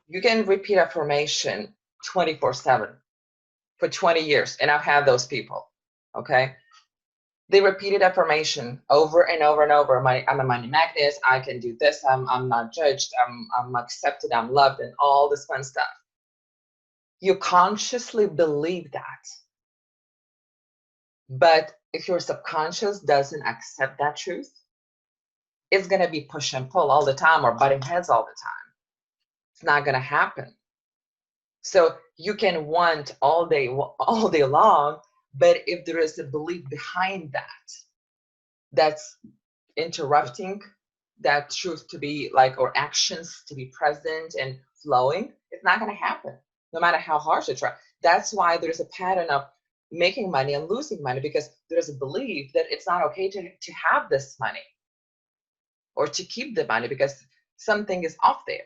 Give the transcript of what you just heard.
You can repeat affirmation 24/7 for 20 years. And I've had those people, okay? They repeated affirmation over and over and over. I'm a money magnet. I can do this. I'm not judged. I'm accepted. I'm loved, and all this fun stuff. You consciously believe that. But if your subconscious doesn't accept that truth, it's going to be push and pull all the time or butting heads all the time. It's not going to happen. So you can want all day long, but if there is a belief behind that, that's interrupting that truth to be like, or actions to be present and flowing, it's not going to happen, no matter how hard you try. That's why there's a pattern of making money and losing money, because there's a belief that it's not okay to have this money or to keep the money because something is off there.